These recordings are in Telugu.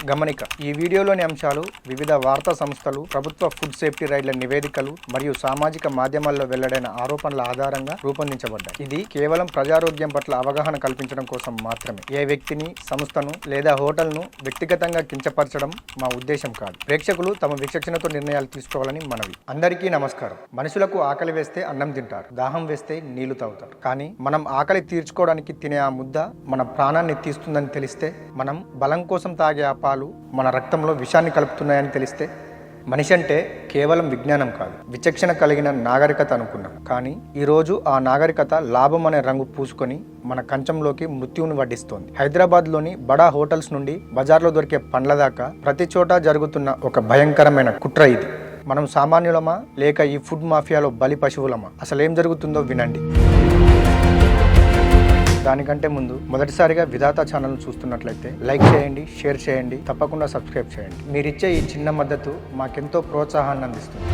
గమనిక ఈ వీడియోలోని అంశాలు వివిధ వార్తా సంస్థలు, ప్రభుత్వ ఫుడ్ సేఫ్టీ రైడ్ల నివేదికలు మరియు సామాజిక మాధ్యమాల్లో వెల్లడైన ఆరోపణల ఆధారంగా రూపొందించబడ్డాయి. ఇది కేవలం ప్రజారోగ్యం పట్ల అవగాహన కల్పించడం కోసం మాత్రమే. ఏ వ్యక్తిని, సంస్థను లేదా హోటల్ను వ్యక్తిగతంగా కించపరచడం మా ఉద్దేశం కాదు. ప్రేక్షకులు తమ విచక్షణతో నిర్ణయాలు తీసుకోవాలని మనవి. అందరికీ నమస్కారం. మనుషులకు ఆకలి వేస్తే అన్నం తింటారు, దాహం వేస్తే నీళ్లు తాగుతారు. కానీ మనం ఆకలి తీర్చుకోవడానికి తినే ఆ ముద్ద మన ప్రాణాన్ని తీస్తుందని తెలిస్తే, మనం బలం కోసం తాగే ఆ పాలు మన రక్తంలో విషాన్ని కలుపుతున్నాయని తెలిస్తే, మనిషి అంటే కేవలం విజ్ఞానం కాదు, విచక్షణ కలిగిన నాగరికత అనుకున్నాం. కానీ ఈరోజు ఆ నాగరికత లాభం అనే రంగు పూసుకొని మన కంచంలోకి మృత్యువుని వడ్డిస్తోంది. హైదరాబాద్లోని బడా హోటల్స్ నుండి బజార్లో దొరికే పండ్ల దాకా ప్రతి చోట జరుగుతున్న ఒక భయంకరమైన కుట్ర ఇది. మనం సామాన్యులమా లేక ఈ ఫుడ్ మాఫియాలో బలి పశువులమా? అసలు ఏం జరుగుతుందో వినండి. దానికంటే ముందు మొదటిసారిగా విధాత ఛానల్ను చూస్తున్నట్లయితే లైక్ చేయండి, షేర్ చేయండి, తప్పకుండా సబ్స్క్రైబ్ చేయండి. మీరిచ్చే ఈ చిన్న మద్దతు మాకెంతో ప్రోత్సాహాన్ని అందిస్తుంది.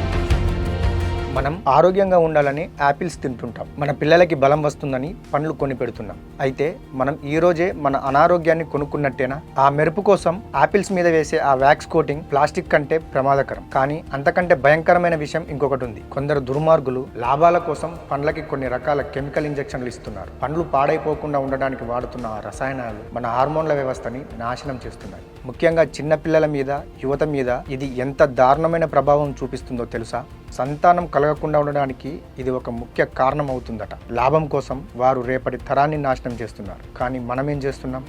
మనం ఆరోగ్యంగా ఉండాలని యాపిల్స్ తింటుంటాం, మన పిల్లలకి బలం వస్తుందని పండ్లు కొని పెడుతున్నాం. అయితే మనం ఈ రోజే మన అనారోగ్యాన్ని కొనుక్కున్నట్టేనా? ఆ మెరుపు కోసం యాపిల్స్ మీద వేసే ఆ వ్యాక్స్ కోటింగ్ ప్లాస్టిక్ కంటే ప్రమాదకరం. కానీ అంతకంటే భయంకరమైన విషయం ఇంకొకటి ఉంది. కొందరు దుర్మార్గులు లాభాల కోసం పండ్లకి కొన్ని రకాల కెమికల్ ఇంజెక్షన్లు ఇస్తున్నారు. పండ్లు పాడైపోకుండా ఉండడానికి వాడుతున్న ఆ రసాయనాలు మన హార్మోన్ల వ్యవస్థని నాశనం చేస్తున్నాయి. ముఖ్యంగా చిన్న పిల్లల మీద, యువత మీద ఇది ఎంత దారుణమైన ప్రభావం చూపిస్తుందో తెలుసా? సంతానం కలగకుండా ఉండడానికి ఇది ఒక ముఖ్య కారణం అవుతుందట. లాభం కోసం వారు రేపటి తరాన్ని నాశనం చేస్తున్నారు. కానీ మనం ఏం చేస్తున్నాం?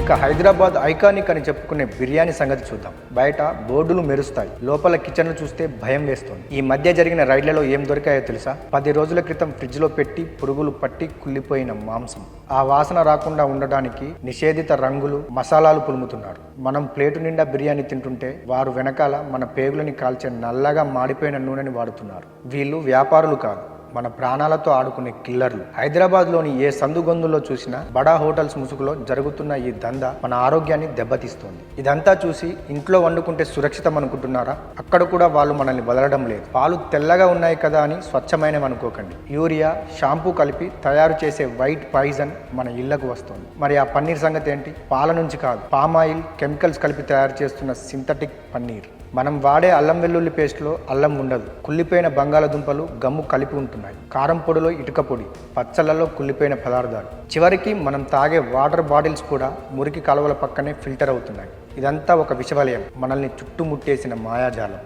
ఇక హైదరాబాద్ ఐకానిక్ అని చెప్పుకునే బిర్యానీ సంగతి చూద్దాం. బయట బోర్డులు మెరుస్తాయి, లోపల కిచెన్లు చూస్తే భయం వేస్తుంది. ఈ మధ్య జరిగిన రైడ్లలో ఏం దొరికాయో తెలుసా? 10 రోజుల క్రితం ఫ్రిడ్జ్లో పెట్టి పురుగులు పట్టి కుళ్ళిపోయిన మాంసం. ఆ వాసన రాకుండా ఉండడానికి నిషేధిత రంగులు, మసాలాలు పులుముతున్నారు. మనం ప్లేటు నిండా బిర్యానీ తింటుంటే వారు వెనకాల మన పేగులని కాల్చే నల్లగా మాడిపోయిన నూనెని వాడుతున్నారు. వీళ్ళు వ్యాపారులు కాదు, మన ప్రాణాలతో ఆడుకునే కిల్లర్లు. హైదరాబాద్లోని ఏ సందుగొందులో చూసినా బడా హోటల్స్ ముసుగులో జరుగుతున్న ఈ దందా మన ఆరోగ్యాన్ని దెబ్బతీస్తోంది. ఇదంతా చూసి ఇంట్లో వండుకుంటే సురక్షితం అనుకుంటున్నారా? అక్కడ కూడా వాళ్ళు మనల్ని వదలడం లేదు. పాలు తెల్లగా ఉన్నాయి కదా అని స్వచ్ఛమైనవి అనుకోకండి. యూరియా, షాంపూ కలిపి తయారు చేసే వైట్ పాయిజన్ మన ఇళ్లకు వస్తుంది. మరి ఆ పన్నీర్ సంగతి ఏంటి? పాల నుంచి కాదు, పామాయిల్, కెమికల్స్ కలిపి తయారు చేస్తున్న సింథటిక్ పన్నీర్. మనం వాడే అల్లం వెల్లుల్లి పేస్ట్లో అల్లం ఉండదు, కుళ్ళిపోయిన బంగాళదుంపలు, గమ్ము కలిపి ఉంటున్నాయి. కారం పొడిలో ఇటుక పొడి, పచ్చళ్ళలో కుళ్ళిపోయిన పదార్థాలు. చివరికి మనం తాగే వాటర్ బాటిల్స్ కూడా మురికి కాలువల పక్కనే ఫిల్టర్ అవుతున్నాయి. ఇదంతా ఒక విషవలయం, మనల్ని చుట్టుముట్టేసిన మాయాజాలం.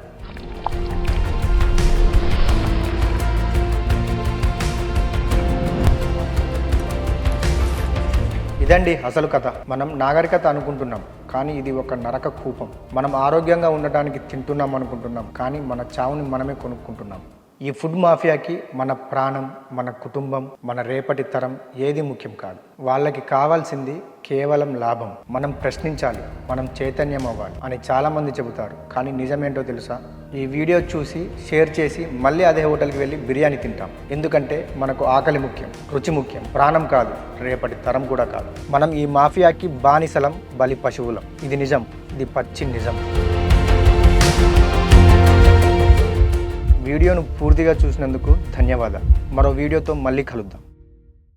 ఇదండి అసలు కథ. మనం నాగరికత అనుకుంటున్నాం, కానీ ఇది ఒక నరక కూపం. మనం ఆరోగ్యంగా ఉండటానికి తింటున్నాం అనుకుంటున్నాం, కానీ మన చావుని మనమే కొనుక్కుంటున్నాం. ఈ ఫుడ్ మాఫియాకి మన ప్రాణం, మన కుటుంబం, మన రేపటి తరం ఏది ముఖ్యం కాదు. వాళ్ళకి కావాల్సింది కేవలం లాభం. మనం ప్రశ్నించాలి, మనం చైతన్యం అవ్వాలి అని చాలామంది చెబుతారు. కానీ నిజమేంటో తెలుసా? ఈ వీడియో చూసి షేర్ చేసి మళ్ళీ అదే హోటల్కి వెళ్ళి బిర్యానీ తింటాం. ఎందుకంటే మనకు ఆకలి ముఖ్యం, రుచి ముఖ్యం, ప్రాణం కాదు, రేపటి తరం కూడా కాదు. మనం ఈ మాఫియాకి బానిసలం, బలి పశువులం. ఇది నిజం, ఇది పచ్చి నిజం. వీడియోను పూర్తిగా చూసినందుకు ధన్యవాదాలు. మరో వీడియోతో మళ్ళీ కలుద్దాం.